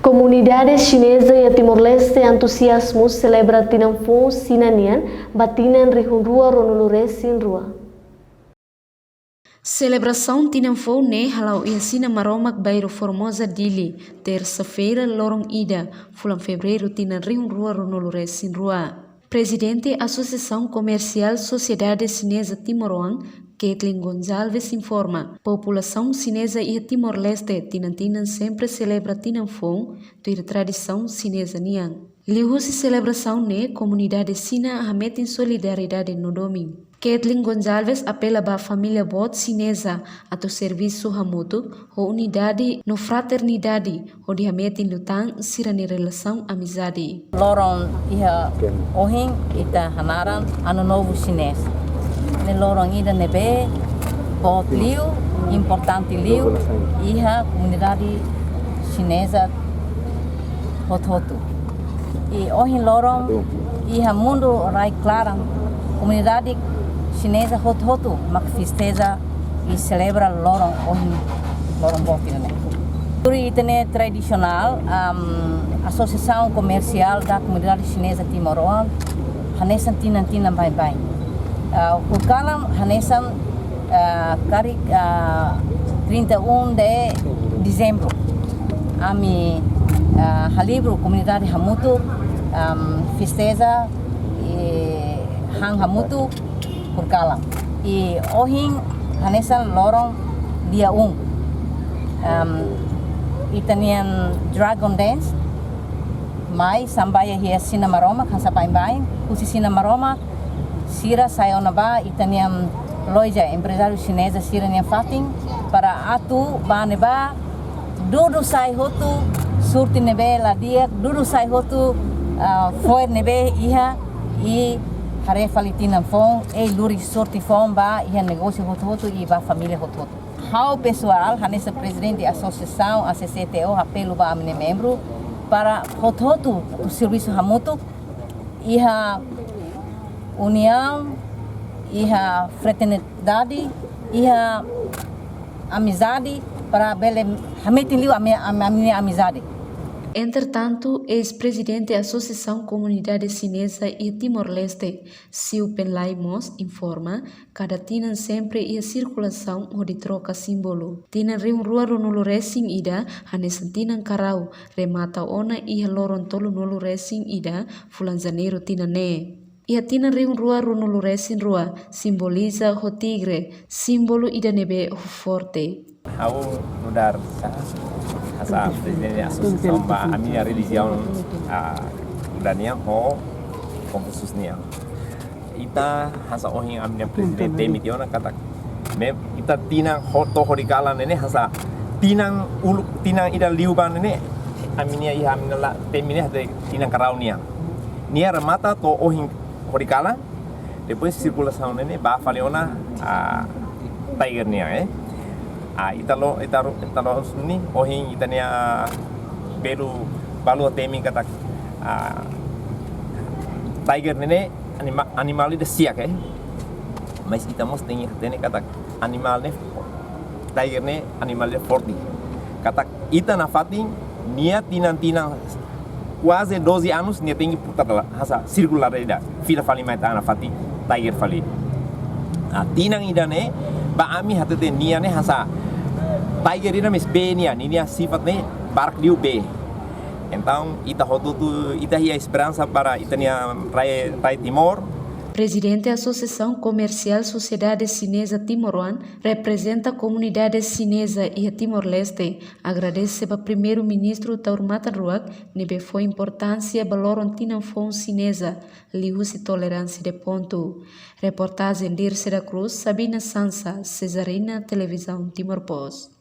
Comunidade chinesa e Timor-Leste entusiasmo celebra tinamfon sinanian batinan rihunrua ronuluresin rua. Celebração tinamfon ne halau ensina maromak bairro Formosa Dili, terça-feira lorong ida, fulan fevereiro tinan rihunrua ronuluresin rua. Presidente Associação Comercial Sociedade Chinesa Timoroan, Kathleen Gonçalves informa, população chinesa e Timor-Leste tinan sempre celebra tinamfon, tua tradição chinesa niang. Lihusi celebração ne comunidade sina hametin solidariedade no domingo. Kathleen Gonçalves apela para a família bot chinesa atau serviço hamutuk ou unidade no fraternidade ou de hametin lutang sirani relação amizade. Lorong iha ohing ita hanaran ano novo chinês. Ne lorong ida nebe bot liu importante liu iha comunidade chinesa hot-hotu. E ohing lorong iha mundo rai clarang comunidade chinesa hot-hotu mak festeja e celebra lorong ohing lorong bot ina. Turi itene tradisional Associação Comercial da Comunidade Chinesa Timoroan hanesan tinan bye-bye. Hukalam hanesan kari 31 de dezembro. Ami halibro Comunidade Hamutu festeja hang Hamutu Hukalam. E ohing hanesan lorong dia itanian Dragon Dance mai sambaya hia sina maroma kan sa bain kusi sina maroma sira sayona ba itanian loja empresário chinesa sira nian fating para atu bane ba dudu sai hotu surti nebe la dia dudu sai hotu foi nebe iha e hare falitina fon e luri sorti fon ba iha negócio hotu e ba família hotu. Hau pessoal, hanessa presidente da associação, a CCTO, apelo para mim membro para hot-hotu o serviço hamutu, iha união, iha fraternidade, iha amizade para bele hametin liu a minha amizade. Entretanto, ex-presidente da Associação Comunidade Chinesa e Timor-Leste, Siu Penlai Mos, informa que tinan sempre a circulação ou de troca símbolo. Tinan rua nulu racing ida, hanesan tinan karau, remata ona e loron tolu nulu racing ida, fulan janeiro tinan ne. Ia tinan rua nulu racing rua, simboliza o tigre, símbolo ida nebe o forte. Aku mudar asa presidente associação ba a minha religião udania ho Confucius nia ita hasa ohing a minha presidente mitiona kata me ita tinang hoto horikala nene hasa tinang ida liuban nene a minha iha minala temine de tinang karaunia nia remata to ohing horikala depois circulação nene ba faleona tiger nia italo ni ohing itania balu temi kata tiger nene animal de siak mas itamos tengi tene kata animal ne tiger ne animal de forti kata ita na fating nia tinang quase 12 anos nia tengi putar hasa circular ida fila fali mai na fati tiger fali tinang ida ne ba ami hatete nia ne hasa tiger ina mes B nia sifat ne barak liu B. Então ita hotutu ita hia esperança para itania rai Timor. Presidente da Associação Comercial Sociedade Chinesa Timoroan representa a comunidade chinesa e a Timor-Leste. Agradece para o primeiro-ministro Taur Mataruak, nebe foi importância baloron tinamfon chinesa, liu-se tolerância de ponto. Reportagem Dirce da Cruz, Sabina Sansa, Cesarina, Televisão Timor Post.